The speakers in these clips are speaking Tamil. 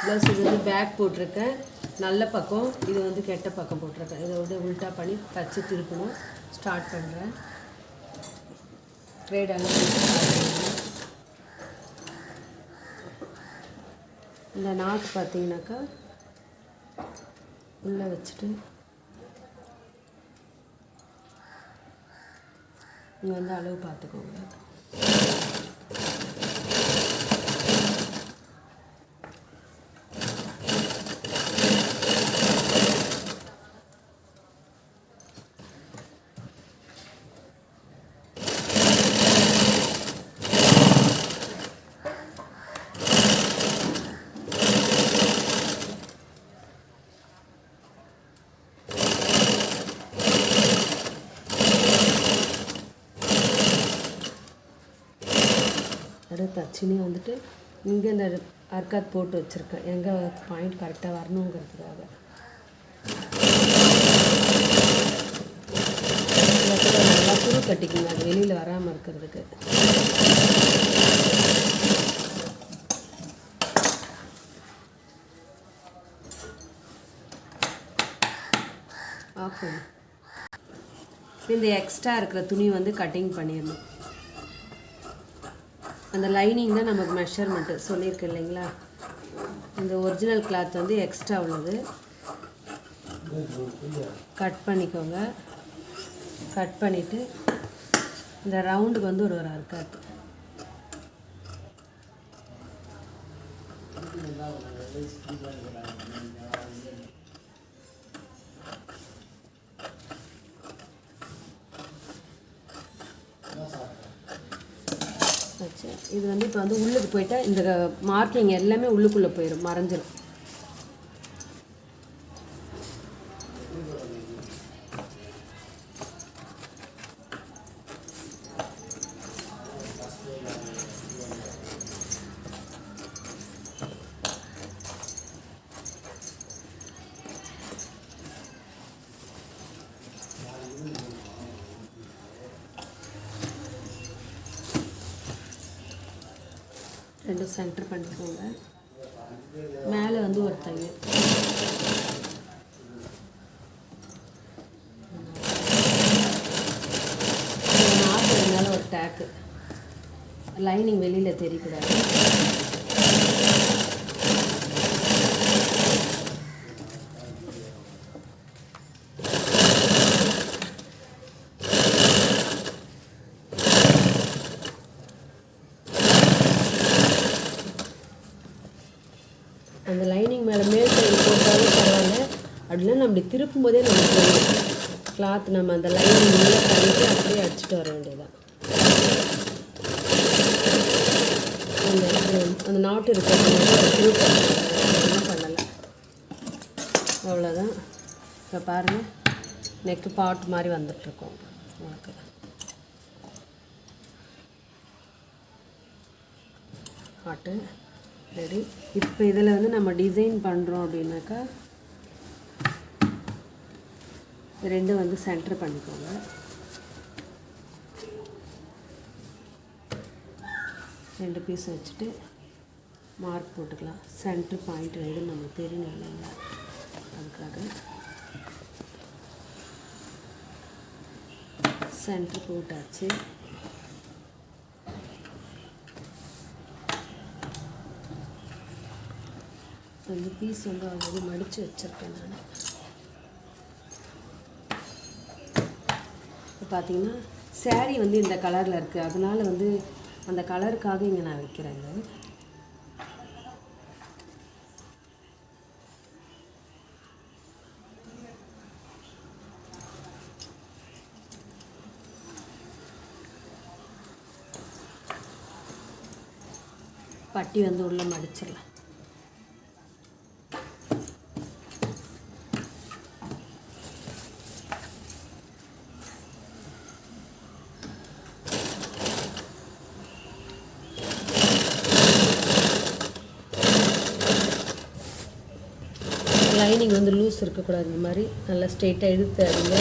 ப்ளஸ் இது வந்து பேக் போட்டிருக்கேன், நல்ல பக்கம், இது வந்து கெட்ட பக்கம் போட்டிருக்கேன். இதை வந்து உல்ட்டா பண்ணி தச்சு திருப்பணும். ஸ்டார்ட் பண்ணுறேன். ட்ரேட் இந்த நாக்கு பார்த்தீங்கன்னாக்கா உள்ளே வச்சுட்டு இங்கே வந்து அளவு பார்த்துக்கோங்க. தச்சுனே வந்துட்டு இங்கே இந்த அர்க்காத் போட்டு வச்சுருக்கேன், எங்கே பாயிண்ட் கரெக்டாக வரணுங்கிறதுக்காக. நல்லா துரு கட்டிக்குங்க, அது வெளியில் வராமல் இருக்கிறதுக்கு. ஆஃப் இந்த எக்ஸ்ட்ரா இருக்கிற துணி வந்து கட்டிங் பண்ணிடணும். அந்த லைனிங் தான் நமக்கு மெஷர்மெண்ட்டு சொல்லியிருக்கு இல்லைங்களா. இந்த ஒரிஜினல் கிளாத் வந்து எக்ஸ்ட்ரா உள்ளது கட் பண்ணிக்கோங்க. கட் பண்ணிவிட்டு இந்த ரவுண்டுக்கு வந்து ஒரு அர்க்காத் வச்சு இது வந்து இப்போ வந்து உள்ளுக்கு போயிட்டா இந்த மார்க்கிங் எல்லாமே உள்ளுக்குள்ளே போயிடும், மறைஞ்சிடும். ரெண்டும் சென்டர் பண்ணிக்கோங்க. மேலே வந்து ஒரு தையல், நாட்டு மேலே ஒரு டேக்கு, லைனிங் வெளியில் தெரியக்கூடாது. அந்த லைனிங் மேலே மேல் தையல் போட்டாலும் பரவாயில்ல, அப்படின்னா நம்ம அப்படி திருப்பும் போதே நமக்கு தெரியும் கிளாத். நம்ம அந்த லைனிங் மேலே பண்ணிட்டு அப்படியே அடிச்சுட்டு வர வேண்டியதான். அந்த நாட்டு இருக்கிறது திருப்ப ஒன்றும் பண்ணலை, அவ்வளோதான். இப்போ பாருங்கள், நெக்கு பாட் மாதிரி வந்துட்டுருக்கோம் உங்களுக்கு. பாட்டு ரெடி. இப்போ இதில் வந்து நம்ம டிசைன் பண்ணுறோம் அப்படின்னாக்கா ரெண்டும் வந்து சென்டர் பண்ணிக்கோங்க. ரெண்டு பீஸ் வச்சுட்டு மார்க் போட்டுக்கலாம். சென்டர் பாயிண்ட் ரெண்டு நமக்கு தெரியணும் இல்லைங்களா, அதுக்காக சென்டர் போட்டாச்சு. அந்த பீஸ் வந்து ஆல்ரெடி மடித்து வச்சுருக்கேன் நான். இப்போ பார்த்தீங்கன்னா சேரீ வந்து இந்த கலரில் இருக்குது, அதனால் வந்து அந்த கலருக்காக இங்கே நான் வைக்கிறேங்க. பட்டி வந்து உள்ளே மடிச்சிடலாம். லைனிங் வந்து லூஸ் இருக்கக்கூடாது, இந்த மாதிரி நல்லா ஸ்ட்ரெயிட்டாக இழுத்து அடிங்க.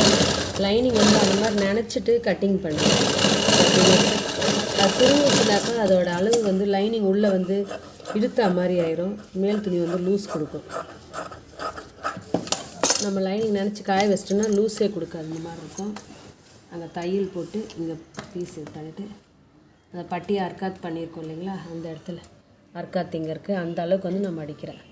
லைனிங் வந்து அந்த மாதிரி நினச்சிட்டு கட்டிங் பண்ணுங்க. அது திரும்பிச்சுனாக்கா அதோட அளவு வந்து லைனிங் உள்ளே வந்து இழுத்தா மாதிரி ஆயிரும். மேல் துணி வந்து லூஸ் கொடுக்கும். நம்ம லைனிங் நினச்சி காய வச்சிட்டோன்னா லூஸே கொடுக்காது. இந்த மாதிரி இருக்கும். அங்கே தையல் போட்டு இங்கே பீஸ் தள்ளிட்டு அந்த பட்டியை அர்க்காத் பண்ணியிருக்கோம் இல்லைங்களா, அந்த இடத்துல அர்க்காத் இங்கே இருக்குது. அந்த அளவுக்கு வந்து நம்ம அடிக்கிறேன்.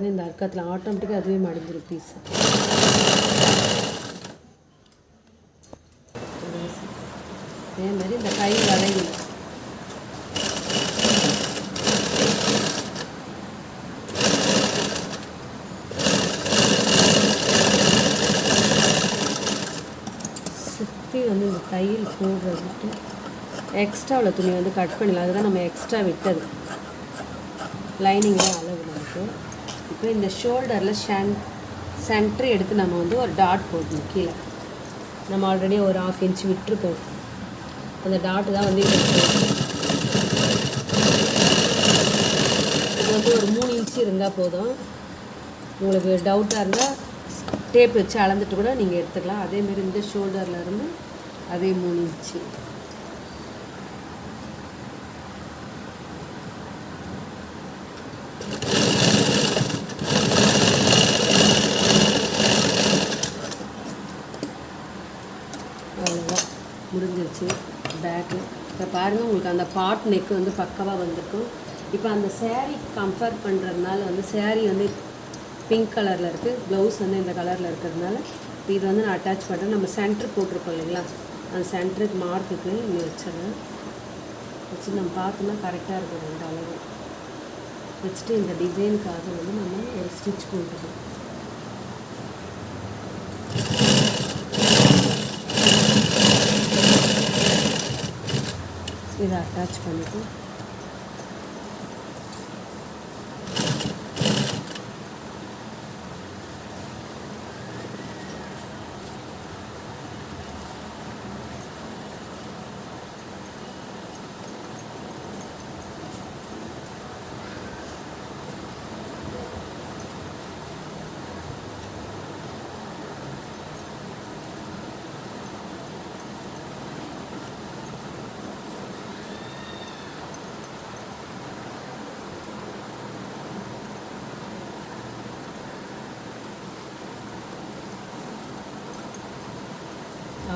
இந்த அர்க்காத்தில் ஆட்டோமேட்டிக்காக அதுவே மடிஞ்சிடும் பீஸ். அதே மாதிரி இந்த கை வளையல் சுற்றி வந்து இந்த தையல் போடுறதுக்கு எக்ஸ்ட்ரா உள்ள துணி வந்து கட் பண்ணிடலாம். அதுதான் நம்ம எக்ஸ்ட்ரா விட்டது. லைனிங்லாம் அளவு நமக்கு. இப்போ இந்த ஷோல்டரில் சென்டர் எடுத்து நம்ம வந்து ஒரு டாட் போடணும். கீழே நம்ம ஆல்ரெடி ஒரு 1/2 இன்ச் விட்டுருக்கோம். அந்த டாட்டு தான் வந்து இது வந்து ஒரு 3 இன்ச்சு இருந்தால் போதும். உங்களுக்கு டவுட்டாக இருந்தால் டேப் வச்சு அளந்துட்டு கூட நீங்கள் எடுத்துக்கலாம். அதேமாரி இந்த ஷோல்டரில் இருந்து அதே 3 இன்ச்சு. அவ்வளோதான், முடிஞ்சிருச்சு பேக்கு. இப்போ பாருங்கள், உங்களுக்கு அந்த பாட் நெக்கு வந்து பக்கவாக வந்திருக்கும். இப்போ அந்த சேரீ கம்பேர் பண்ணுறதுனால வந்து சேரீ வந்து பிங்க் கலரில் இருக்குது, ப்ளவுஸ் வந்து இந்த கலரில் இருக்கிறதுனால இப்போ இது வந்து நான் அட்டாச் பண்ணுறேன். நம்ம சென்டர் போட்டிருக்கோம் இல்லைங்களா, அந்த சென்டருக்கு மார்க்குக்கு இங்கே வச்சிடறேன். வச்சு நம்ம பார்த்தோம்னா கரெக்டாக இருக்கும். 2 அளவு வச்சுட்டு இந்த டிசைனுக்காக வந்து நம்ம ஒரு ஸ்டிச் போட்டுருக்கோம். இதை அட்டாச் பண்ணிவிட்டு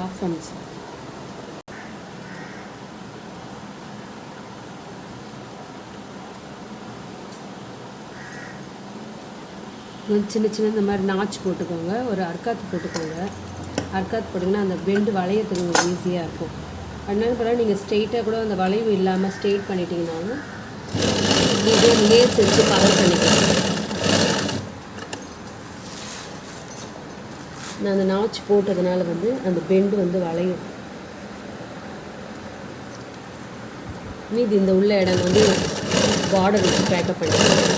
ஆஃப் பண்ணிச்சு. சின்ன சின்ன இந்த மாதிரி நாச் போட்டுக்கோங்க. ஒரு அர்க்காத்து போட்டுக்கோங்க. அர்க்காத்து போட்டிங்கன்னா அந்த பெண்டு வளையத்துக்கு உங்களுக்கு ஈஸியாக இருக்கும். அதனால பிறகு நீங்கள் ஸ்ட்ரெயிட்டாக கூட அந்த வளைவு இல்லாமல் ஸ்ட்ரெயிட் பண்ணிட்டீங்கன்னாலும் இதே லேஸ் வச்சு கவர் பண்ணிக்கலாம். நான் அந்த நாச் போட்டதுனால வந்து அந்த பெண்டு வந்து வளையும். மீதி இந்த உள்ள இடம் வந்து பார்டர் வச்சு பேக்கப் பண்ணிக்கலாம்.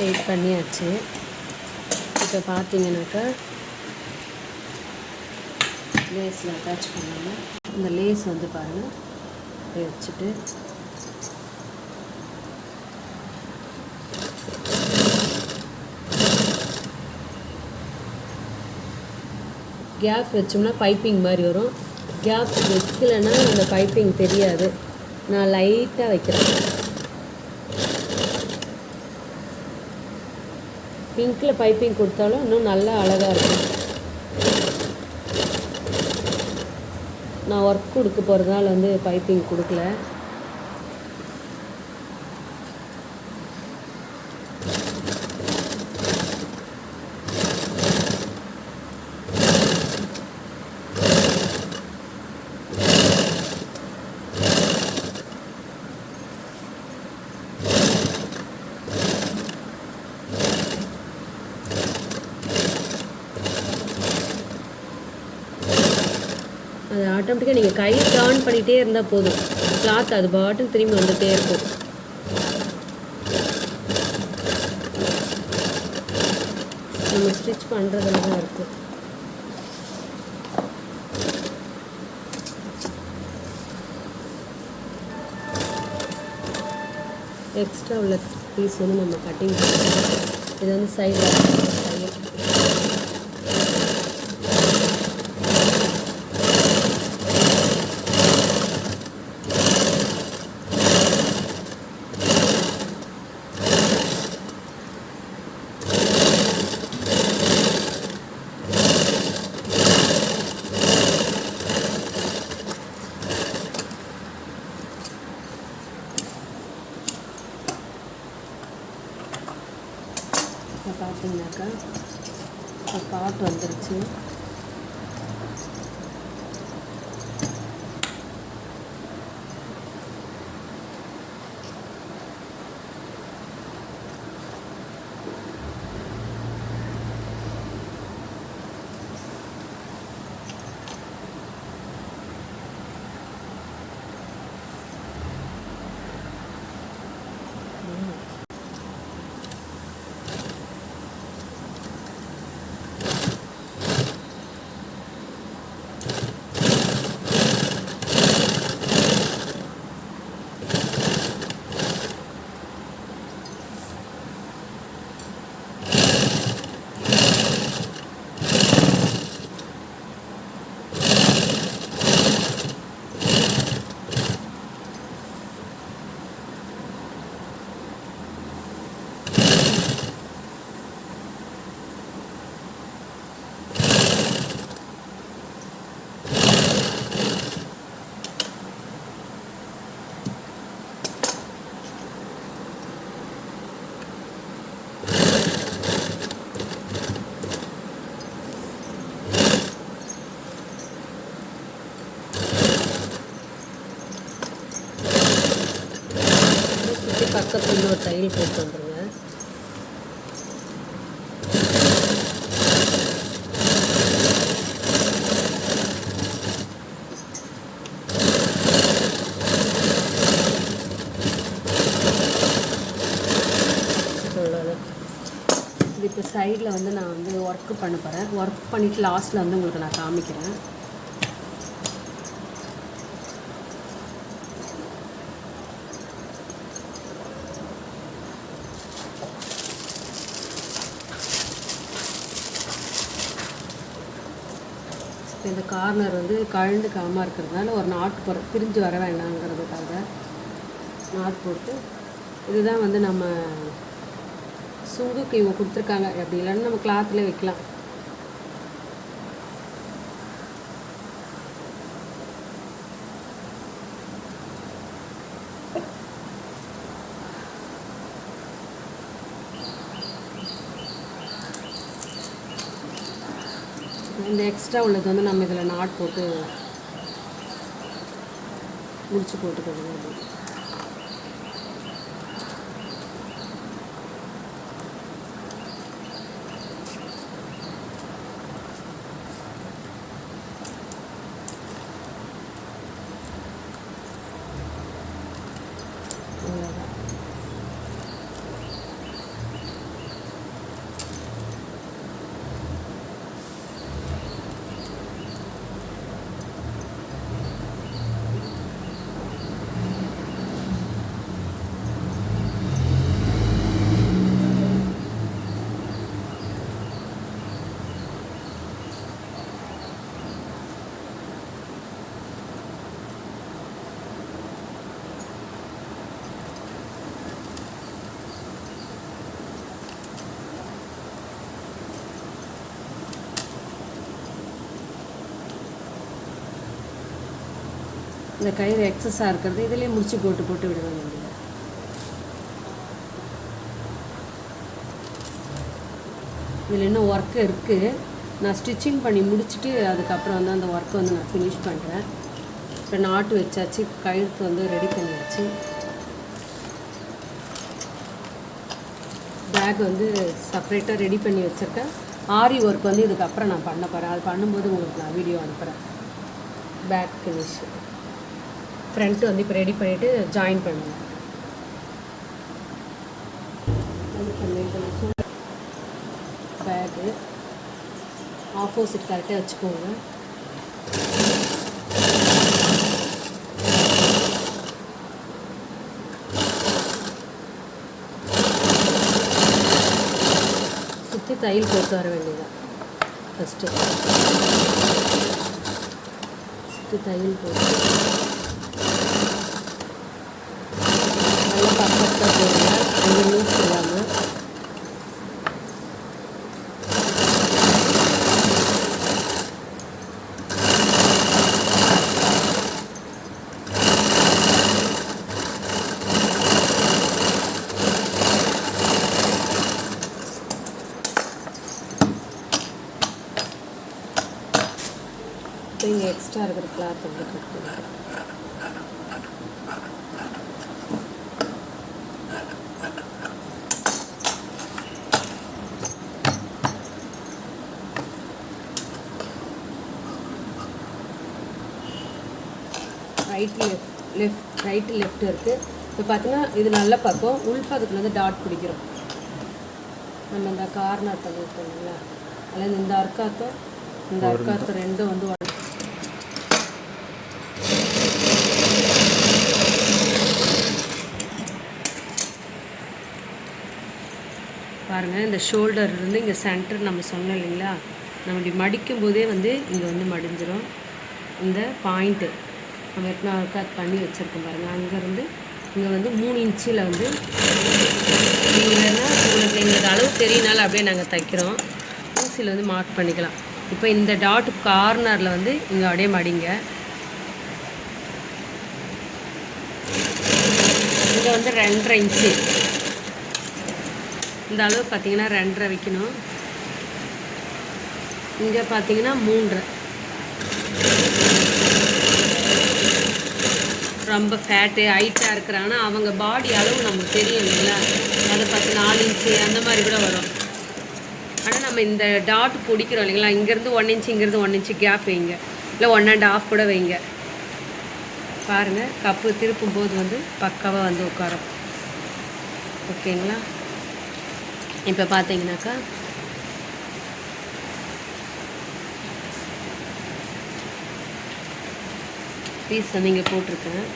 ஸ்ட்ரெயிட் பண்ணியாச்சு. இப்போ பார்த்தீங்கன்னாக்கா லேஸில் அட்டாச் பண்ணணும். இந்த லேஸ் வந்து பாருங்கள் வச்சுட்டு கேப் வச்சோம்னா பைப்பிங் மாதிரி வரும். கேப் வைக்கலைன்னா அந்த பைப்பிங் தெரியாது. நான் லைட்டாக வைக்கிறேன். பிங்க்கில் பைப்பிங் கொடுத்தாலும் இன்னும் நல்லா அழகாக இருக்கும். நான் ஒர்க் கொடுக்க போகிறதுனால வந்து பைப்பிங் கொடுக்கல. அது ஆட்டோமேட்டிக்காக நீங்கள் கை டர்ன் பண்ணிகிட்டே இருந்தால் போதும், கிளாத் அது பாட்டில் திரும்பி வந்துகிட்டே இருக்கும். நம்ம ஸ்டிச் பண்ணுறதுல தான் இருக்குது. எக்ஸ்ட்ரா உள்ள பீஸ் வந்து நம்ம கட்டிங் பண்ணுறோம். இது வந்து சைடில் இப்போ பார்த்தீங்கன்னாக்கா இப்போ பாட் வந்துருச்சு. பக்கத்தில் இன்னொரு தையல் போட்டு வந்துருங்க. இது இப்போ சைடில் வந்து நான் வந்து ஒர்க்கு பண்ண போகிறேன். ஒர்க் பண்ணிவிட்டு லாஸ்ட்டில் வந்து உங்களுக்கு நான் காமிக்கிறேன். இந்த கார்னர் வந்து கழண்டுக்காமல் இருக்கிறதுனால ஒரு நாட் பிரிஞ்சு வர வேண்டாங்கிறதுக்காக நாட் போட்டு, இதுதான் வந்து நம்ம சுங்குக்கு இவங்க கொடுத்துருக்காங்க. அப்படி இல்லைன்னா நம்ம கிளாத்தில் வைக்கலாம். இந்த எக்ஸ்ட்ரா உள்ளது வந்து நம்ம இதில் நாட் போட்டு முடிச்சு போட்டுக்கணும். இந்த கயிறு எக்ஸஸாக இருக்கிறது இதிலே முடிச்சு போட்டு விடுவாங்க. இதில் இன்னும் ஒர்க்கு இருக்குது. நான் ஸ்டிச்சிங் பண்ணி முடிச்சுட்டு அதுக்கப்புறம் வந்து அந்த ஒர்க்கை வந்து நான் ஃபினிஷ் பண்ணுறேன். இப்போ நாட்டு வச்சாச்சு, கழுத்து வந்து ரெடி பண்ணியாச்சு. பேக் வந்து செப்ரேட்டாக ரெடி பண்ணி வச்சுருக்கேன். ஆரி ஒர்க் வந்து இதுக்கப்புறம் நான் பண்ண போகிறேன். அது பண்ணும்போது உங்களுக்கு நான் வீடியோ அனுப்புகிறேன். Back finish. ஃப்ரண்ட் வந்து இப்போ ரெடி பண்ணிவிட்டு ஜாயின் பண்ணுங்க. பேக்கு ஆப்போசிட் கரெக்டாக வச்சுக்கோங்க. சுற்றி தையல் போட்டு வர வேண்டியதான். ஃபஸ்ட்டு சுற்றி தையல் போட்டு நல்லா பர்ஃபெக்டாக போடுங்க. அங்கே லூஸ் இல்லாமல். இங்கே எக்ஸ்ட்ரா இருக்கிற கிளாத் வந்து கட் பண்ணிக்கலாம். ரைட்டு லெஃப்ட் இருக்குது. இப்போ பார்த்தீங்கன்னா இது நல்ல பக்கம், உள் பக்கத்தில் வந்து டாட் பிடிக்கிறோம். நம்ம இந்த கார்னர் பண்ணியிருக்கோங்களா, அதில் இந்த அர்க்காத்தம் ரெண்டும் வந்து பாருங்கள். இந்த ஷோல்டர் இருந்து இங்கே சென்டர் நம்ம சொன்னோம் இல்லைங்களா, நம்ம இப்படி மடிக்கும் போதே வந்து இங்கே வந்து மடிஞ்சிடும். இந்த பாயிண்ட்டு நம்ம எத்தனை அர்க்காத் பண்ணி வச்சுருக்கோம் பாருங்கள், அங்கேருந்து இங்கே வந்து 3 இன்ச்சில் வந்து இல்லைன்னா உங்களுக்கு எங்களுக்கு அளவு தெரியினால அப்படியே நாங்கள் தைக்கிறோம். ஊசியில் வந்து மார்க் பண்ணிக்கலாம். இப்போ இந்த டாட் கார்னரில் வந்து இங்கே அப்படியே மடிங்க. இங்கே வந்து 2.5 இன்ச்சு இந்த அளவு பார்த்தீங்கன்னா 2.5 வைக்கணும். இங்கே பார்த்தீங்கன்னா 3.5. ரொம்ப ஃபேட்டு ஹைட்டாக இருக்கிறாங்கன்னா அவங்க பாடி அளவு நமக்கு தெரியும் இல்லைங்களா, அதை பார்த்து 4 இன்ச்சு அந்த மாதிரி கூட வரும். ஆனால் நம்ம இந்த டாட் பிடிக்கிறோம் இல்லைங்களா, இங்கேருந்து 1 இன்ச்சு இங்கேருந்து 1 இன்ச்சு கேப் வைங்க, இல்லை 1.5 கூட வைங்க. பாருங்கள், கப்பு திருப்பும் போது வந்து பக்காவாக வந்து உட்காரும். ஓகேங்களா. இப்போ பார்த்தீங்கன்னாக்கா பீஸ் வந்து இங்கே போட்டிருக்கேன்.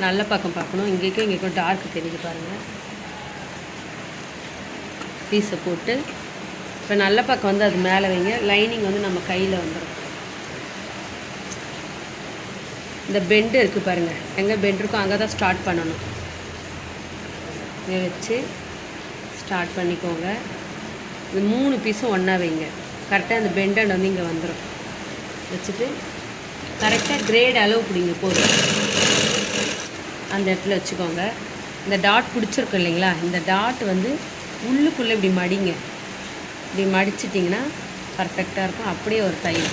நல்ல பக்கம் பார்க்கணும். இங்கேக்கும் டார்க் தெரியுது பாருங்கள். பீஸை போட்டு இப்போ நல்ல பக்கம் வந்து அது மேலே வைங்க. லைனிங் வந்து நம்ம கையில் வந்துடும். இந்த பெண்டு இருக்குது பாருங்கள், எங்கே பெண்டு இருக்கோ அங்கே தான் ஸ்டார்ட் பண்ணணும். இதை வச்சு ஸ்டார்ட் பண்ணிக்கோங்க. இந்த 3 பீஸும் ஒன்றா வைங்க. கரெக்டாக அந்த பெண்டட் வந்து இங்கே வந்துடும். வச்சுட்டு கரெக்டாக கிரேட் அளவு பிடிங்க போதும். அந்த இடத்துல வச்சுக்கோங்க. இந்த டாட் பிடிச்சிருக்கும் இல்லைங்களா, இந்த டாட் வந்து உள்ளுக்குள்ளே இப்படி மடிங்க. இப்படி மடிச்சிட்டிங்கன்னா பர்ஃபெக்டாக இருக்கும். அப்படியே ஒரு தையல்.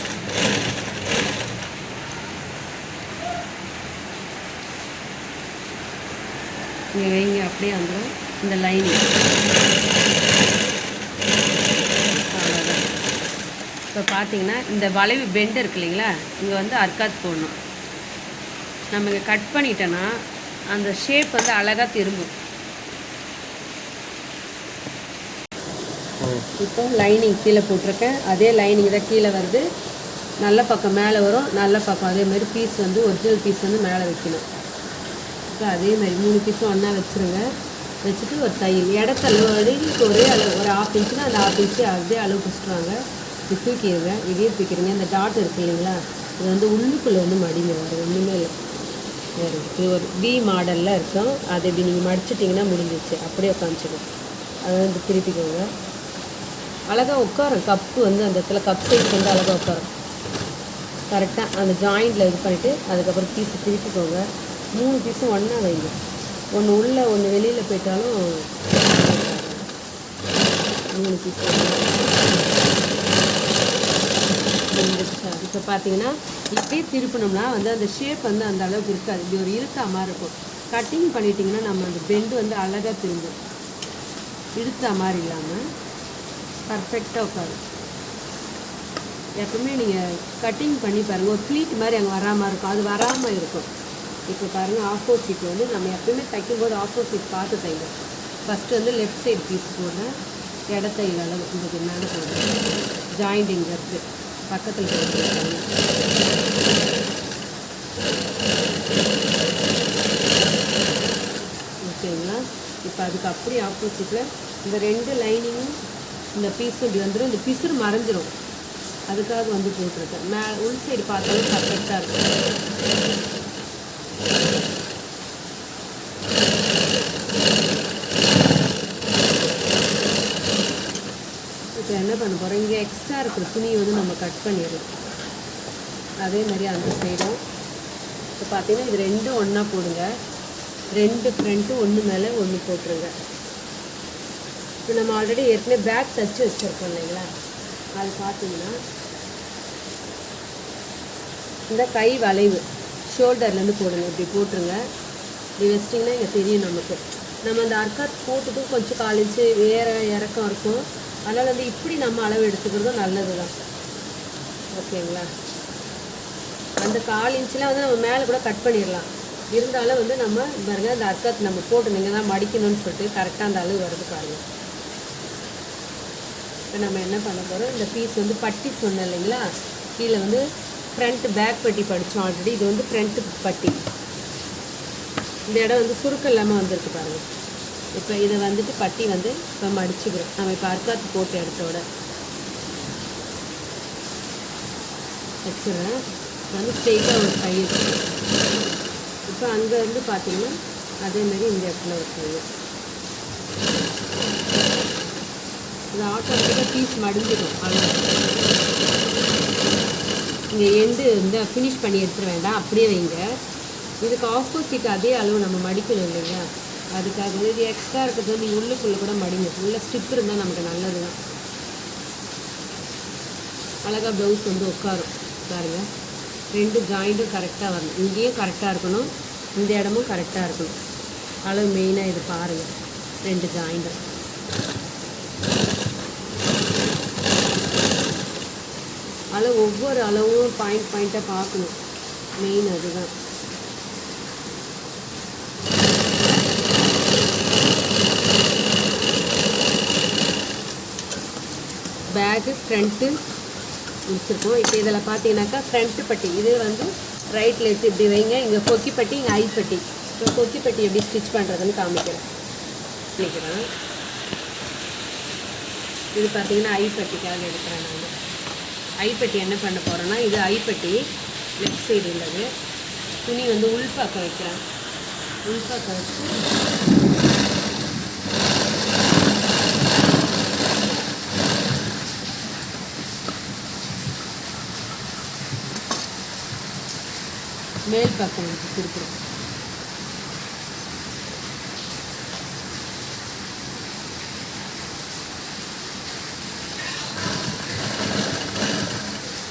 இங்கே வைங்க, அப்படியே வந்துடும் இந்த லைனிங். அவ்வளோதான். இப்போ பார்த்தீங்கன்னா இந்த வளைவு பெண்டு இருக்கு இல்லைங்களா, இங்கே வந்து அர்க்காத் போடணும். நம்ம இங்கே கட் பண்ணிட்டோன்னா அந்த ஷேப் வந்து அழகாக திரும்பும். இப்போ லைனிங் கீழே போட்டிருக்கேன். அதே லைனிங் தான் கீழே வருது. நல்ல பக்கம் மேலே வரும், நல்ல பக்கம் அதேமாதிரி பீஸ் வந்து ஒரிஜினல் பீஸ் வந்து மேலே வைக்கணும். இப்போ அதேமாதிரி 3 பீஸும் ஒன்றா வச்சுருங்க. வச்சுட்டு ஒரு தையல் இடத்தளவு ஒரே அளவு ஒரு 1/2 இன்ச்சுனா அந்த 1/2 இன்ச்சு அதே அளவு பிடிச்சிடுவாங்க. இது தூக்கிடுங்க. இதே தூக்கிடுங்க. இந்த டாட் இருக்குது இல்லைங்களா, இது வந்து உள்ளுக்குள்ளே வந்து மடிங்க. வேறு ஒன்றுமே இல்லை. வேறு இது ஒரு வி மாடலில் இருக்கும். அதை இப்படி நீங்கள் மடிச்சிட்டிங்கன்னா முடிஞ்சிச்சு. அப்படியே உட்காந்துச்சிடும். அதை வந்து திருப்பிக்கோங்க. அழகாக உட்காரும். கப்பு வந்து அந்த இடத்துல கப் சைஸ் வந்து அழகாக உட்காரும். கரெக்டாக அந்த ஜாயிண்டில் இது பண்ணிவிட்டு அதுக்கப்புறம் பீஸை திருப்பிக்கோங்க. 3 பீஸும் ஒன்றா வைங்க. ஒன்று உள்ளே ஒன்று வெளியில் போயிட்டாலும் 3 பீஸ் இப்போ பார்த்தீங்கன்னா இப்படியே திருப்பினோம்னா வந்து அந்த ஷேப் வந்து அந்த அளவுக்கு இருக்காது. இப்படி ஒரு இழுத்தா மாதிரி இருக்கும். கட்டிங் பண்ணிட்டிங்கன்னா நம்ம அந்த பெண்டு வந்து அழகாக திரும்பும். இழுத்தா மாதிரி இல்லாமல் பர்ஃபெக்டாக உட்காரும். எப்பவுமே நீங்கள் கட்டிங் பண்ணி பாருங்கள், ஒரு ப்ளீட் மாதிரி அங்கே வராமல் இருக்கும், அது வராமல் இருக்கும். இப்போ பாருங்கள், ஆப்போசிட் வந்து நம்ம எப்பவுமே தைக்கும்போது ஆப்போசிட் பார்த்து தைங்க. ஃபஸ்ட்டு வந்து லெஃப்ட் சைடு பீஸ் போடுறேன், இடத்தையில் அளவு இந்த மேலே போடுறேன், ஜாயிண்ட் இங்கே இருக்குது பக்கத்தில் போடுறேன். ஓகேங்களா? இப்போ அதுக்கு அப்படி ஆப்போசிட்டில் இந்த 2 லைனிங்கும் இந்த பீஸும் இப்படி வந்துடும், இந்த பிசுறு மறைஞ்சிரும், அதுக்காக வந்து போட்டிருக்கேன். உள் சைடு பார்த்தாலும் பர்ஃபெக்டாக இருக்கும். இப்போ என்ன பண்ண போகிறோம், இங்கே எக்ஸ்ட்ரா இருக்கிற துணியை வந்து நம்ம கட் பண்ணிடலாம். அதே மாதிரி அந்த சைடும் இப்போ பார்த்தீங்கன்னா இது 2 ஒன்றா போடுங்க, 2 ஃப்ரண்ட்டு ஒன்று மேலே ஒன்று போட்டுருங்க. இப்போ நம்ம ஆல்ரெடி ஏற்கனவே பேக் தைச்சி வச்சுருக்கோம் இல்லைங்களா, அது பார்த்தீங்கன்னா இந்த கை வளைவு ஷோல்டர்லேருந்து போடுங்க, இப்படி போட்டுருங்க. இப்படி வச்சிட்டிங்கன்னா இங்கே தெரியும் நமக்கு. நம்ம அந்த அர்க்காத் போட்டுட்டு கொஞ்சம் காலிச்சு வேறு இறக்கம் இருக்கும், அதனால் வந்து இப்படி நம்ம அளவு எடுத்துக்கிறதும் நல்லது தான். ஓகேங்களா? அந்த 1/4 இன்ச்சில் வந்து நம்ம மேலே கூட கட் பண்ணிடலாம், இருந்தாலும் வந்து நம்ம பாருங்க அந்த அர்க்காத் நம்ம போட்டு நீங்கள் தான் மடிக்கணும்னு சொல்லிட்டு கரெக்டாக அந்த அளவு வருது பாருங்கள். இப்போ நம்ம என்ன பண்ண போகிறோம், இந்த பீஸ் வந்து பட்டி சொன்னேன் இல்லைங்களா, கீழே வந்து ஃப்ரண்ட் பேக் பட்டி படித்தோம் ஆல்ரெடி, இது வந்து ஃப்ரண்ட்டு பட்டி. இந்த இடம் வந்து சுருக்கம் இல்லாமல் வந்திருக்கு பாருங்கள். இப்போ இதை வந்துட்டு பட்டி வந்து இப்போ மடிச்சுக்கிறோம். நம்ம இப்போ அர்க்காத்து போட்ட இடத்தோட வச்சுருவேன். வந்து ஸ்ட்ரெயிட்டாக ஒரு கையை இப்போ அங்கேருந்து பார்த்தீங்கன்னா அதேமாரி இந்த இடத்துல ஒரு கையை இது ஆட்டோமேட்டிக்காக பீஸ் மடிஞ்சிடும். அவ்வளோ இங்கே எண்டு வந்து ஃபினிஷ் பண்ணி எடுத்துட வேண்டாம், அப்படியே வைங்க. இதுக்கு ஆப்போசிட் அதே அளவு நம்ம மடிக்கணும் இல்லைங்களா, அதுக்காக இது எக்ஸ்ட்ரா இருக்கிறது நீங்கள் உள்ளுக்குள்ளே கூட மடிங்க. உள்ள ஸ்டிப் இருந்தால் நமக்கு நல்லது தான், அழகாக ப்ளவுஸ் வந்து உட்காரும் பாருங்கள். 2 ஜாயிண்ட்டும் கரெக்டாக வரணும், இங்கேயும் கரெக்டாக இருக்கணும், இந்த இடமும் கரெக்டாக இருக்கணும். அளவு மெயினாக இது பாருங்கள், 2 ஜாயிண்ட்டும். அளவு ஒவ்வொரு அளவும் பாயிண்ட்டாக பார்க்கணும், மெயின் அதுதான். பேக்கு ஃப்ரண்ட்டு முடிச்சிருக்கோம். இப்போ இதில் பார்த்தீங்கன்னாக்கா ஃப்ரண்ட்டு பட்டி இது வந்து ரைட்டில் எடுத்து இப்படி வைங்க, இங்கே கொக்கிப்பட்டி, இங்கே ஐப்பட்டி. இப்போ கொக்கிப்பட்டி எப்படி ஸ்டிச் பண்ணுறதுன்னு காமிக்கிறேன். இது பார்த்தீங்கன்னா ஐப்பட்டிக்காக எடுக்கிறேன் நான். ஐப்பட்டி என்ன பண்ண போகிறேன்னா, இது ஐப்பட்டி லெஃப்ட் சைடு உள்ளது. துணி வந்து உள்பக்கம் வைக்கிறேன், உள்பக்கம் வச்சு மேல் பக்கம் வச்சு திருப்புறோம்.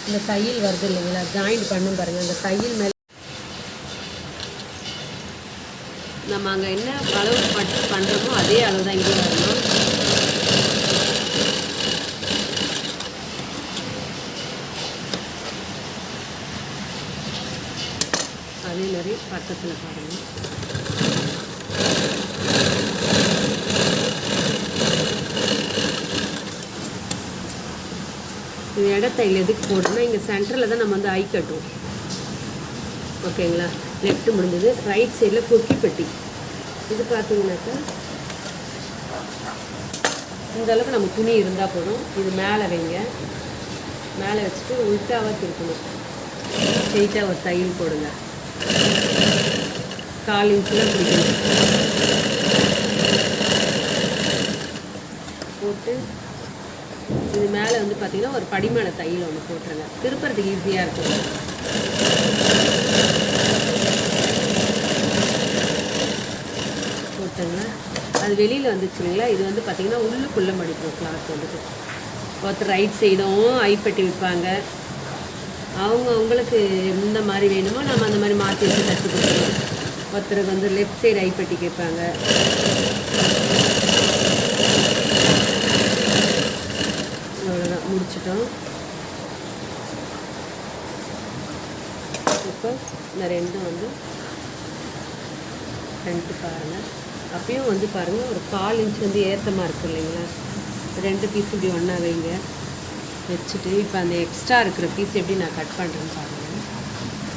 இந்த தையல் வருது இல்லைங்களா, ஜாயிண்ட் பண்ணும் பாருங்கள், அந்த தையல் மேலே நம்ம அங்கே என்ன அளவு பண்ணுறோமோ அதே அளவு தான் இங்கே வரணும். அதே மாதிரி பக்கத்தில் பாருங்கள். இது இடத்தையில் எதுக்கு போடணும்னா, இங்கே சென்டரில் தான் நம்ம வந்து ஐ கட்டுவோம். ஓகேங்களா? லெஃப்ட் முடிஞ்சது, ரைட் சைடில் கொக்கிப்பட்டி. இது பார்த்தீங்கன்னாக்கா இந்த அளவுக்கு நம்ம துணி இருந்தால் போதும். இது மேலே வைங்க, மேலே வச்சுட்டு உள்டாவாக திருப்பணும். ஸ்ட்ரெயிட்டாக ஒரு தையல் போடுங்க, 1/4 இன்ச்சில் பிடிக்கணும். போட்டு இது மேலே வந்து பார்த்திங்கன்னா ஒரு படிமேல தையல் ஒன்று போட்டுருங்க, திருப்புறதுக்கு ஈஸியாக இருக்கும். போட்டுங்க, அது வெளியில் வந்துச்சுங்களா. இது வந்து பார்த்திங்கன்னா உள்ளுக்குள்ளே மடிப்போம் கிளாத் வந்துட்டு. ஒருத்தர் ரைட் சைடும் ஐப்பட்டி வைப்பாங்க, அவங்களுக்கு எந்த மாதிரி வேணுமோ நம்ம அந்த மாதிரி மாற்றி வச்சு தச்சு கொடுத்துருவோம். ஒருத்தருக்கு வந்து லெஃப்ட் சைடு ஐப்பட்டி கேட்பாங்க. அவ்வளோதான், முடிச்சிட்டோம். இப்போ இந்த ரெண்டும் வந்து ஃப்ரண்ட்டு பாருங்கள். அப்பயும் வந்து பாருங்கள் ஒரு 1/4 இன்ச் வந்து ஏற்றமாக இருக்குது இல்லைங்களா. 2 பீஸ் இப்படி ஒன்றா வைங்க. வச்சுட்டு இப்போ அந்த எக்ஸ்ட்ரா இருக்கிற பீஸ் எப்படி நான் கட் பண்ணுறேன்னு பாருங்கள்.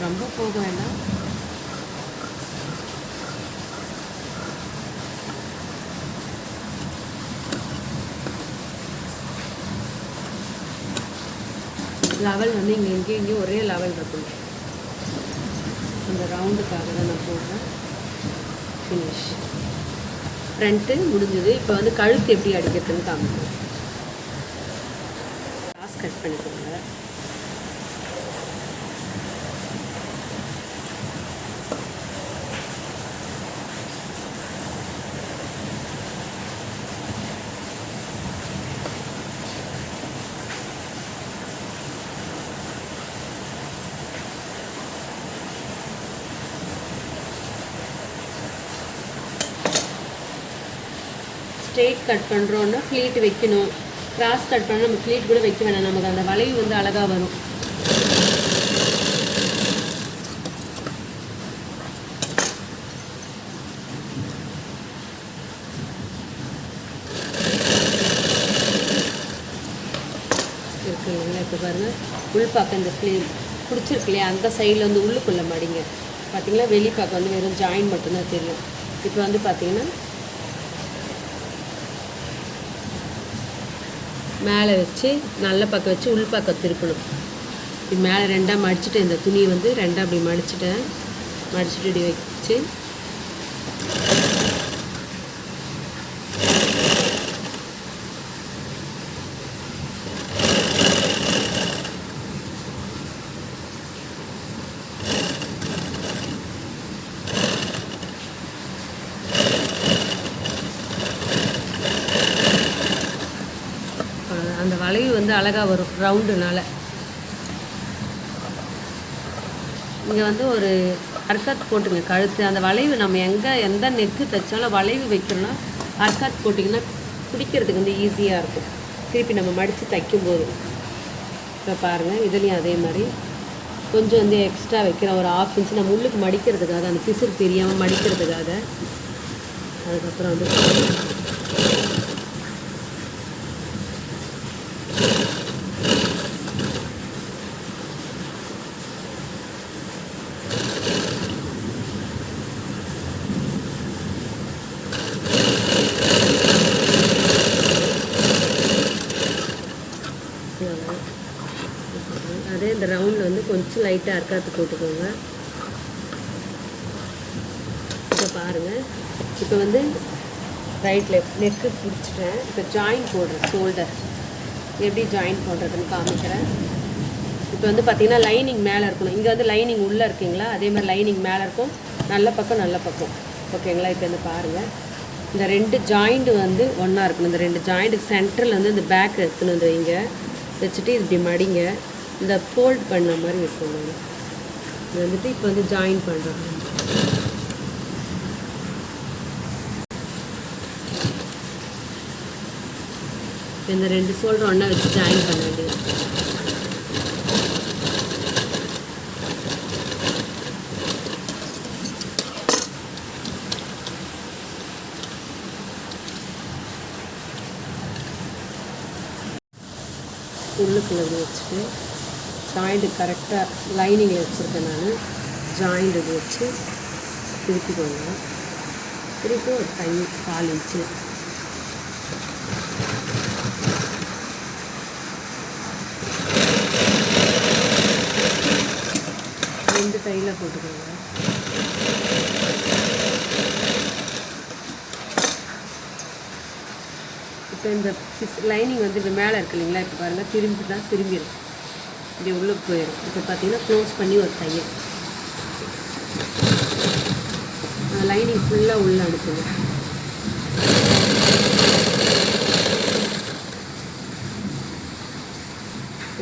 ரொம்ப போக வேண்டாம். லெவல் வந்து இங்கே எங்கேயும் ஒரே லெவல் இருக்கணும். அந்த ரவுண்டுக்காக தான் நான் போடுறேன். ஃபினிஷ். ஃப்ரண்ட்டு முடிஞ்சது. இப்போ வந்து கழுத்து எப்படி அடிக்கிறதுன்னு காமிக்கிறேன். கிராஸ் கட் பண்ணிக்கோங்க. ஸ்ட்ரெயிட் கட் பண்ணுறோன்னா ஃப்ளீட் வைக்கணும். கிராஸ் கட் பண்ணால் நம்ம ஃப்ளீட் கூட வைக்க வேணாம். நமக்கு அந்த வளைவு வந்து அழகாக வரும். இருக்கு இல்லைங்களா. இப்போ பாருங்கள் உள்பாக்க இந்த ஃப்ளீட் பிடிச்சிருக்கு இல்லையா, அந்த சைடில் வந்து உள்ளுக்குள்ளே மடிங்க. பார்த்திங்களா வெளிப்பாக்க வந்து வெறும் ஜாயின் மட்டும்தான் தெரியும். இப்போ வந்து பார்த்திங்கன்னா மேலே வச்சு நல்ல பக்கம் வச்சு உள் பக்கம் திருப்பணும். இப்படி மேலே 2ஆக மடிச்சுட்டு இந்த துணியை வந்து 2ஆக அப்படி மடிச்சுட்டு இப்படி வச்சு அந்த வளைவு வந்து அழகாக வரும் ரவுண்டுனால. இங்கே வந்து ஒரு அர்க்காத் போட்டுங்க கழுத்து. அந்த வளைவு நம்ம எந்த நெக்கு தைச்சாலும் வளைவு வைக்கிறோன்னா அர்க்காத் போட்டிங்கன்னா பிடிக்கிறதுக்கு வந்து ஈஸியாக இருக்கும். திருப்பி நம்ம மடித்து தைக்கும்போது. இப்போ பாருங்கள் இதுலேயும் அதே மாதிரி கொஞ்சம் வந்து எக்ஸ்ட்ரா வைக்கிறேன். ஒரு 1/2 இன்ச்சு நம்ம உள்ளுக்கு மடிக்கிறதுக்காக, அந்த பிசுறு தெரியாமல் மடிக்கிறதுக்காக. அதுக்கப்புறம் வந்து அதே இந்த ரவுண்டில் வந்து கொஞ்சம் லைட்டாக அர்க்காத்து போட்டுக்கோங்க. இப்போ பாருங்கள் இப்போ வந்து ரைட் லெஃப்ட் நெக்கு பிடிச்சிட்டேன். இப்போ ஜாயின் போடுறேன். ஷோல்டர் எப்படி ஜாயின் போடுறதுன்னு காமிக்கிறேன். இப்போ வந்து பார்த்திங்கன்னா லைனிங் மேலே இருக்கணும். இங்கே வந்து லைனிங் உள்ளே இருக்குங்களா, அதே மாதிரி லைனிங் மேலே இருக்கும். நல்ல பக்கம் ஓகேங்களா. இப்போ வந்து பாருங்கள் இந்த 2 ஜாயிண்ட் வந்து ஒன்றா இருக்கணும். இந்த 2 ஜாயிண்ட்டுக்கு சென்டரில் வந்து இந்த பேக் எடுத்துன்னு வந்து வைங்க. வச்சுட்டு இப்படி மடிங்க. இந்த ஃபோல்ட் பண்ண மாதிரி வைக்கணும். இது வந்துட்டு இப்போ வந்து ஜாயின் பண்ணுறோம். இந்த 2 ஷோல்டர் ஒன்றா வச்சு ஜாயின் பண்ண வேண்டியது. உள்ளுக்குள்ளே வச்சுட்டு ஜாயிண்ட்டு கரெக்டாக லைனிங்கில் வச்சுருக்கேன் நான். ஜாயிண்ட் இது வச்சு திருப்பிக்கோங்க. திருப்பி ஒரு 1/4 இன்ச்சு ரெண்டு கையில் போட்டுக்கோங்க. இப்போ இந்த லைனிங் வந்து இப்போ மேலே இருக்குது இல்லைங்களா. இப்போ பாருங்கள் திரும்பிடும். இப்படி உள்ளுக்கு போயிடும். இப்போ பார்த்தீங்கன்னா க்ளோஸ் பண்ணி ஒரு தையல் லைனிங் ஃபுல்லாக உள்ளே அனுப்புங்க.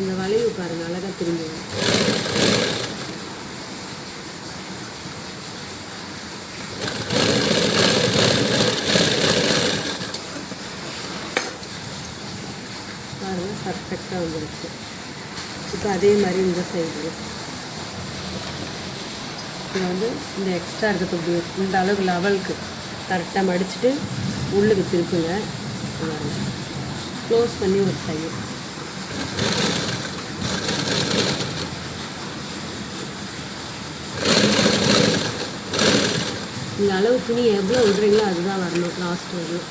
இந்த வளைவு பாருங்கள் அழகாக திரும்பிடும். பாருங்கள் பர்ஃபெக்டாக வந்துருக்கு. இப்போ அதே மாதிரி இந்த சைடு இதில் வந்து இந்த எக்ஸ்ட்ரா இருக்கிறது இந்த அளவுக்கு லெவலுக்கு கரெக்டாக மடிச்சுட்டு உள்ளுக்கு திருப்புங்க. க்ளோஸ் பண்ணி ஒரு தையல். இந்த அளவு துணி எவ்வளோ விடுறீங்களோ அதுதான் வரணும் லாஸ்ட் வரையும்.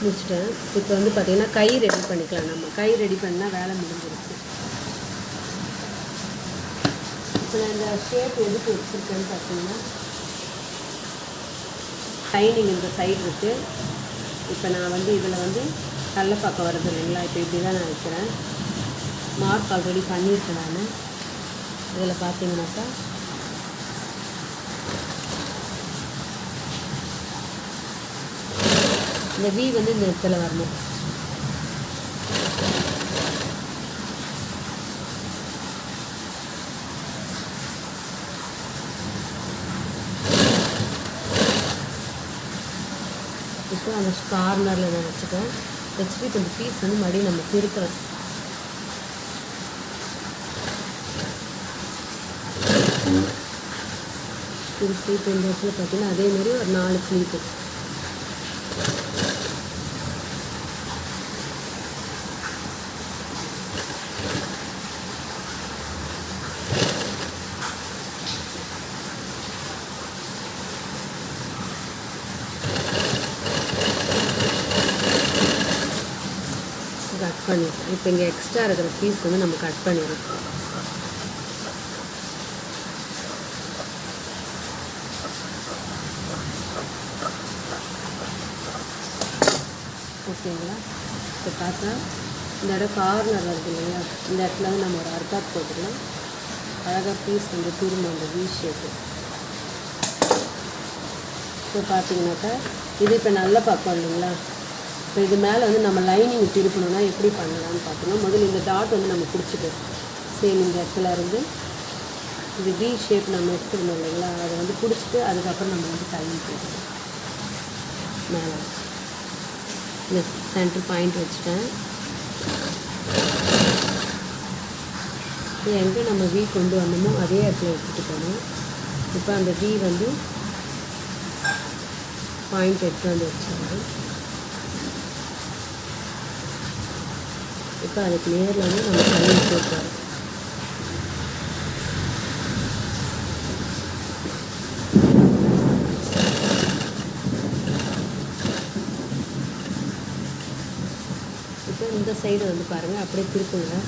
முடிச்சிட்டேன். இப்போ வந்து பார்த்திங்கன்னா கை ரெடி பண்ணிக்கலாம். நம்ம கை ரெடி பண்ணால் வேலை முடிஞ்சிருச்சு. இப்போ நான் இந்த ஷேப் எதுக்கு வச்சுருக்கேன்னு பார்த்தீங்கன்னா லைனிங் இந்த சைடு இருக்குது. இப்போ நான் வந்து இதில் வந்து கடலப்பாக்கம் வருது இல்லைங்களா, இப்போ இப்படி தான் நான் வைக்கிறேன். மார்க் ஆல்ரெடி பண்ணியிருக்கேன் நான். இதில் பார்த்தீங்கன்னாக்கா இந்த வி வந்து இந்த இடத்துல வரணும். இப்போ அந்த கார்னரில் நான் வச்சுட்டேன். வச்சுட்டு இப்போ இந்த பீஸ் வந்து மறுபடியும் நம்ம திருக்கிறோம். திருப்பி இப்போ இந்த இடத்துல பார்த்தீங்கன்னா அதேமாரி ஒரு 4 ஸ்லீப்பு. கட் பண்ணிடுறோம். இப்போ இங்கே எக்ஸ்ட்ரா இருக்கிற பீஸ் வந்து நம்ம கட் பண்ணிடுறோம். ஓகேங்களா? இப்போ பார்த்தா இந்த இடம் கார்னர் வருது இல்லையா, இந்த இடத்துல வந்து நம்ம ஒரு அர்க்காட் போட்டுக்கலாம். அழகாக பீஸ் வந்து திரும்ப அந்த வி ஷேப்பு. இப்போ பார்த்தீங்கன்னாக்கா இது இப்போ நல்லா பார்ப்போம் இல்லைங்களா. இப்போ இது மேலே வந்து நம்ம லைனிங் திருப்பணும்னா எப்படி பண்ணலான்னு பார்த்தோம்னா, முதல்ல இந்த டாட் வந்து நம்ம பிடிச்சிட்டோம். சேம் இந்த இடத்துல இருந்து இந்த வி ஷேப் நம்ம எடுத்துக்கணும் இல்லைங்களா, அதை வந்து பிடிச்சிட்டு அதுக்கப்புறம் நம்ம வந்து டைம் போட்டுக்கணும். மேலே இந்த சென்டர் பாயிண்ட் வச்சுட்டேன். எங்கே நம்ம வி கொண்டு வந்தோமோ அதே இடத்துல எடுத்துகிட்டு போகணும். இப்போ அந்த வி வந்து பாயிண்ட் எடுத்து வந்து வச்சுருவோம். இப்போ அதுக்கு நேரில் வந்து நம்ம டைம் போட்டுறோம். இப்போ இந்த சைடு வந்து பாருங்கள், அப்படியே திருப்புங்க.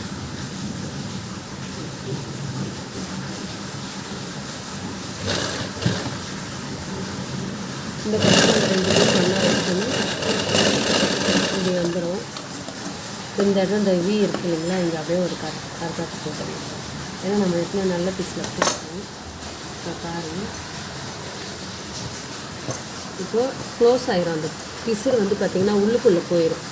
இந்த பக்கம் 2 பீஸ் ஒன்றா வச்சுக்கணும். இப்படி வந்துடும். இந்த இடம் இந்த வி இருக்குது இல்லைங்களா, இங்கே அப்படியே ஒரு கரெக்டாக போட்டுருங்க. ஏன்னா நம்ம இடத்துல நல்ல பீஸில் போட்டுருக்கோம். இப்போ பாருங்கள், இப்போது க்ளோஸ் ஆகிரும். அந்த பிசுறு வந்து பார்த்திங்கன்னா உள்ளுக்குள்ளே போயிடும்.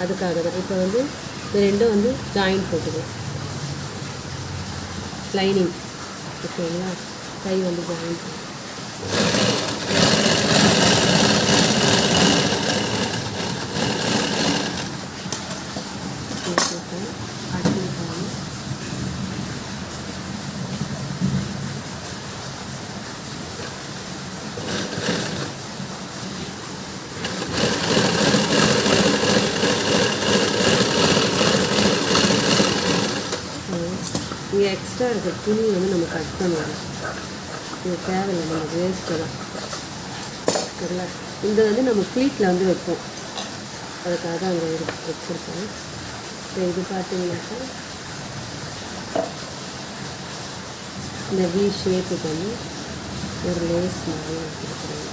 அதுக்காக தான் இப்போ வந்து இந்த ரெண்டும் வந்து ஜாயிண்ட் போட்டுக்கலாம். லைனிங் ஓகேங்களா, கை வந்து ஜாயிண்ட். இங்கே எக்ஸ்ட்ரா இருக்கிற துணி வந்து நம்ம கட் பண்ணுவோம். இது தேவையில்லை, நம்ம வேஸ்ட்டு தான். சரிங்களா? இந்த வந்து நம்ம ஃப்ளீட்டில் வந்து வைப்போம். அதுக்காக தான் அங்கே வச்சுருக்கோம். இப்போ இது பார்த்தீங்கன்னாக்கா இந்த வி ஷேப்புக்கு வந்து ஒரு லேஸ் மாதிரி வச்சுருக்குறோம்.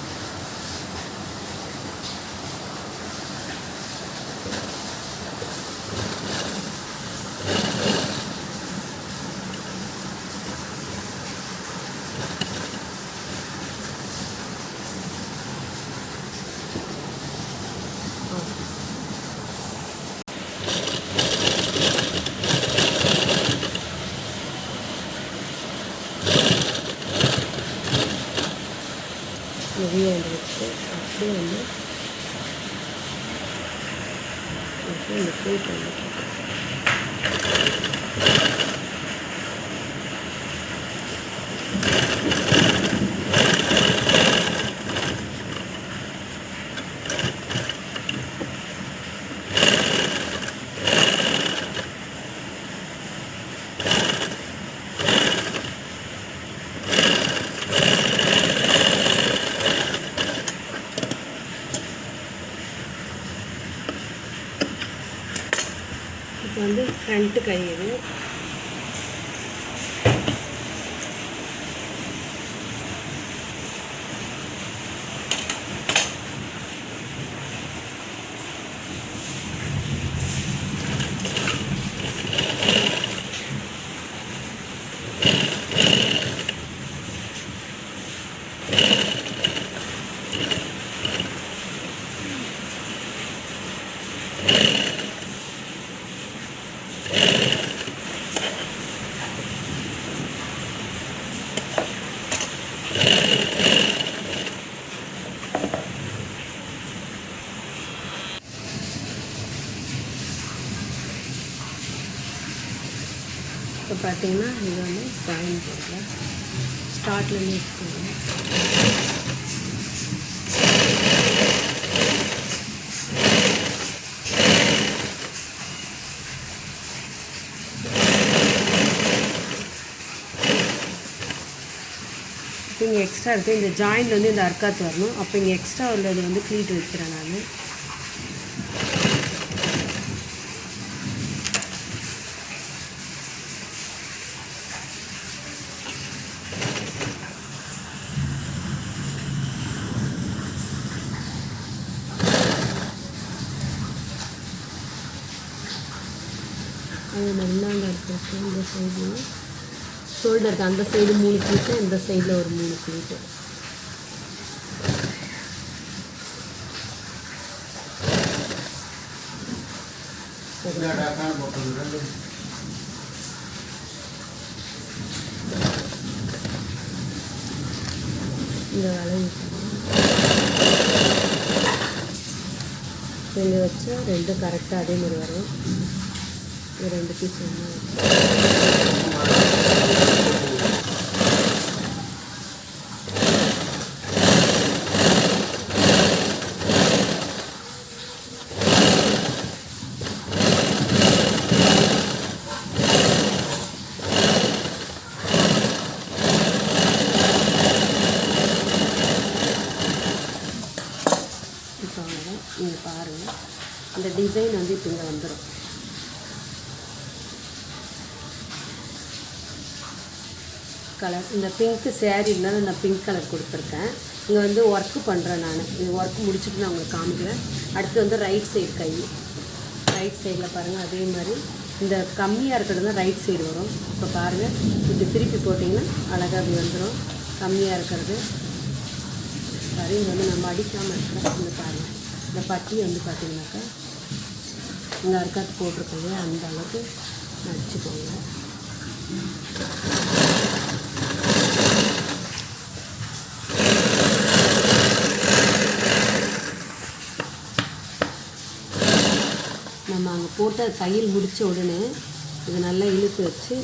ஹெவியாக வச்சுட்டு அப்படியே வந்து இந்த ப்ளேட் வந்து இப்போ வந்து ஃப்ரண்ட்டு கயிறு இப்போ பார்த்தீங்கன்னா இது வந்து ஜாயின் பண்ணல ஸ்டார்ட்லேருந்து வச்சுக்கோங்க. இப்போ இங்கே எக்ஸ்ட்ரா இருக்குது, இந்த ஜாயின்ட் வந்து இந்த அர்க்காத்து வரணும். அப்போ இங்கே எக்ஸ்ட்ரா உள்ளது வந்து ஃப்ளீட் வைக்கிறேன் நான். அது நல்லா இருக்கிறது இந்த சைடு ஷோல்டருக்கு அந்த சைடு 3 ப்ளீட்டு, இந்த சைடில் ஒரு 3 ப்ளீட்டு. இந்த வளைவு இங்கே வச்சா 2 கரெக்டாக அதே மாதிரி வரும். இது 2 பீஸ் ஒன்று நீங்கள் பாருங்கள். இந்த டிசைன் வந்து இப்போ இங்கே வந்துடும். கலர் இந்த பிங்க்கு சேரீனால நான் பிங்க் கலர் கொடுத்துருக்கேன். இங்கே வந்து ஒர்க்கு பண்ணுறேன் நான். இந்த ஒர்க் முடிச்சுட்டு நான் உங்களுக்கு காமிக்கிறேன். அடுத்து வந்து ரைட் சைடு கை, ரைட் சைடில் பாருங்கள். அதே மாதிரி இந்த கம்மியாக இருக்கிறது தான் ரைட் சைடு வரும். இப்போ பாருங்கள், இப்படி திருப்பி போட்டிங்கன்னா அழகாக அப்படி வந்துடும். கம்மியாக இருக்கிறது பாரு, இங்கே வந்து நம்ம அடிக்காமல் இருக்கிறோம். இந்த பாருங்கள், இந்த பட்டி வந்து பார்த்திங்கனாக்கா இங்கே அர்க்காத்து போட்டிருக்கோங்க, அந்த அளவுக்கு நடிச்சுக்கோங்க. நம்ம அங்கே போட்ட தையல் முடித்த உடனே இது நல்லா இழுத்து வச்சு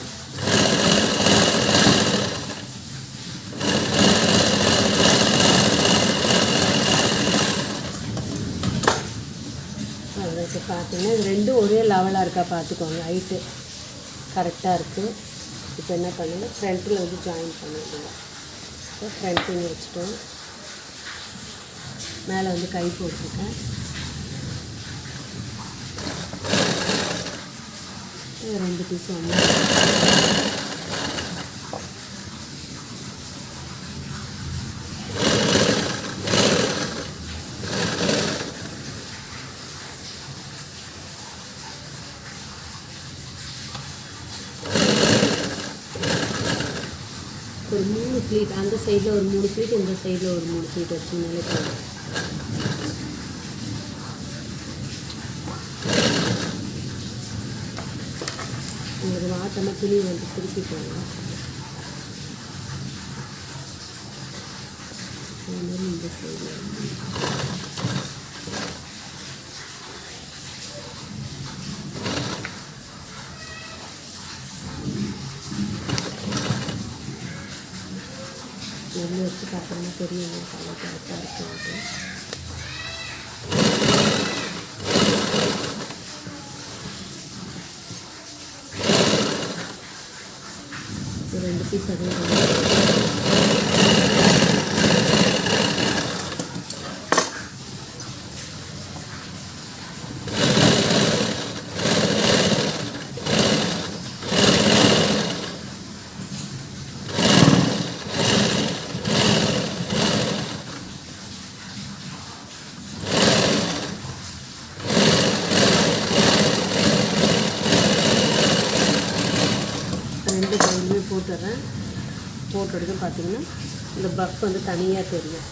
அதுக்கு பார்த்தீங்கன்னா இது 2 ஒரே லெவலாக இருக்கா பார்த்துக்கோங்க. ஹைட்டு கரெக்டாக இருக்குது. இப்போ என்ன பண்ணுங்கள், ஃப்ரண்ட்டில் வந்து ஜாயின் பண்ணிடுங்க. இப்போ ஃப்ரண்ட்டிங்க வச்சுட்டோம். மேலே வந்து கை போட்டிருக்கேன். 2 பீஸ் ஒன்று ஒரு 3 ப்ளீட், அந்த சைடில் ஒரு 3 ப்ளீட், இந்த சைடில் ஒரு 3 ப்ளீட் வச்சுனாலே போதும். உங்களுக்கு வாட்டமாக துணி வந்து திருப்பி போங்க. இந்த சைடு எவ்வளோ வச்சு பார்க்குறோன்னா தெரியும் கலர் கரெக்டாக இருக்குது. ரெண்டு பீஸ் அதுவும் ரெண்டு கையிலுமே போட்டுடுறேன். போட்டுறது பார்த்திங்கன்னா இந்த பஃப் வந்து தனியாக தெரியும்.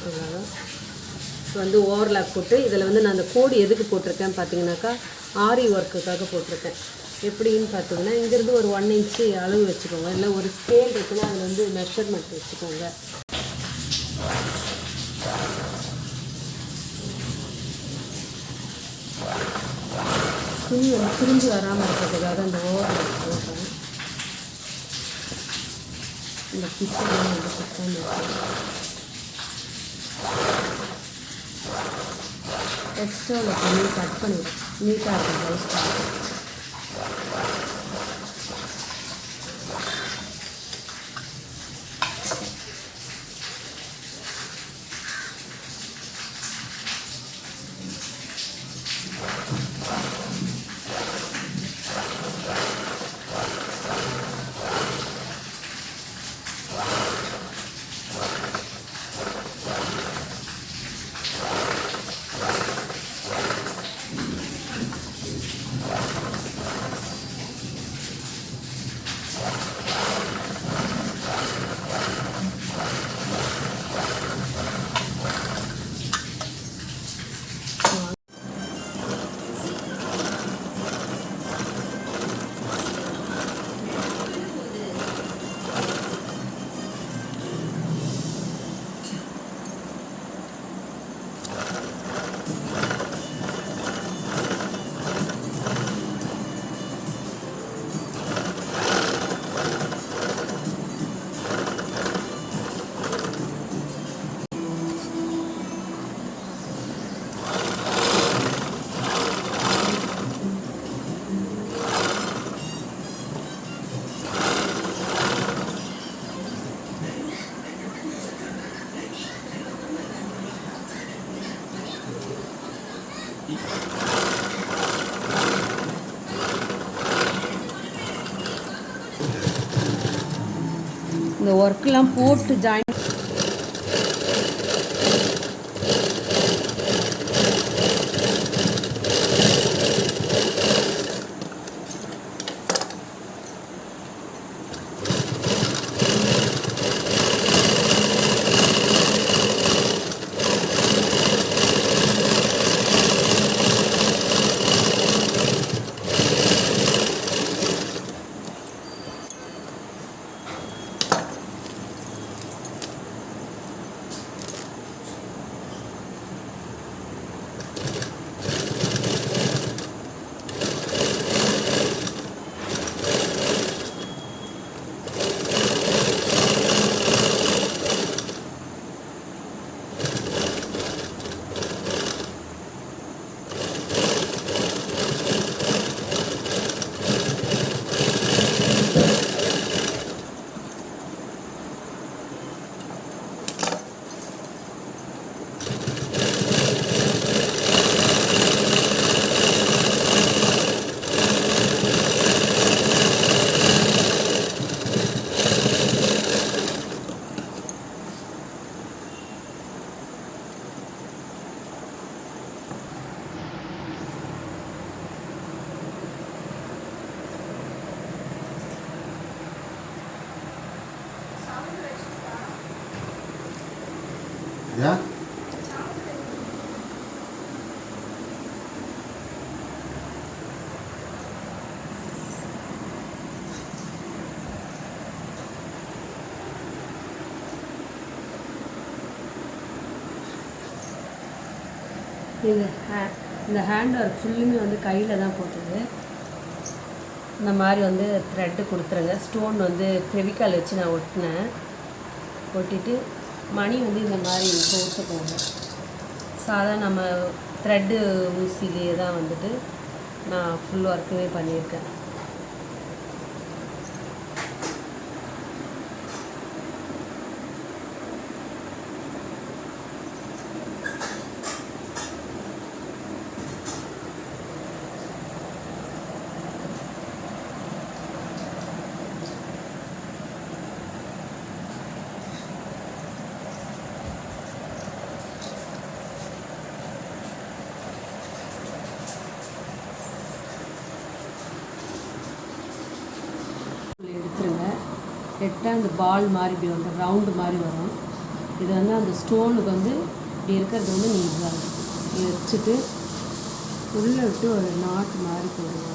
அவ்வளோதான். இப்போ வந்து ஓவர்லாக் போட்டு இதில் வந்து நான் அந்த கோடு எதுக்கு போட்டிருக்கேன் பார்த்தீங்கன்னாக்கா ஆரி ஒர்க்குக்காக போட்டிருக்கேன். எப்படின்னு பார்த்தீங்கன்னா இங்கேருந்து ஒரு 1 இன்ச்சு அளவு வச்சுக்கோங்க. இல்லை ஒரு ஸ்கேல் இருக்குன்னா அதில் வந்து மெஷர்மெண்ட் வச்சுக்கோங்க. துணி வந்து திரும்பி வராமல் இருக்கிறதுக்காக அந்த ஓவர்லாக் போடுறேன். இந்த கிச்சன்லாம் வந்து சுத்தம் எக்ஸ்ட்ராவில் பண்ணி கட் பண்ணிடுறேன். நீட்டாக இருக்கும் ப்ளவுஸ் பார்க்க. இந்த ஒர்க்கெலாம் போட்டு ஜாயின் Yeah? இந்த ஹேண்ட் ஒர்க் ஃபுல்லுமே வந்து கையில் தான் போட்டது. இந்த மாதிரி வந்து த்ரெட்டு கொடுத்துருங்க. ஸ்டோன் வந்து ஃபெவிகால் வச்சு நான் ஒட்டினேன். ஒட்டிட்டு மணி வந்து இந்த மாதிரி போட்டுக்கோங்க. சாதாரண நம்ம த்ரெட்டு ஊசிலேயே தான் வந்துட்டு நான் ஃபுல் ஒர்க்குமே பண்ணியிருக்கேன். எடுத்துருங்க. எடுத்தால் அந்த பால் மாதிரி இப்படி வந்து ரவுண்டு மாதிரி வரும். இது வந்து அந்த ஸ்டோனுக்கு வந்து இப்படி இருக்கிறது வந்து நீங்கள் வச்சுட்டு உள்ளே விட்டு ஒரு நாட்டு மாதிரி போடுவாங்க.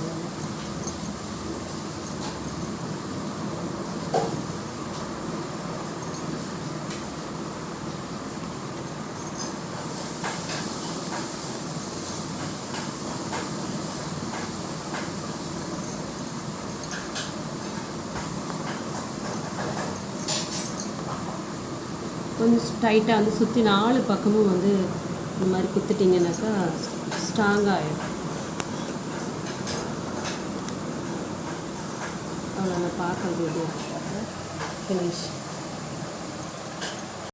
கொஞ்சம் டைட்டாக வந்து சுற்றி 4 பக்கமும் வந்து இந்த மாதிரி குத்துட்டிங்கனாக்கா ஸ்ட்ராங்காக ஆகிடும். அவ்வளோ நான் பார்க்குறது ஃபினிஷ்.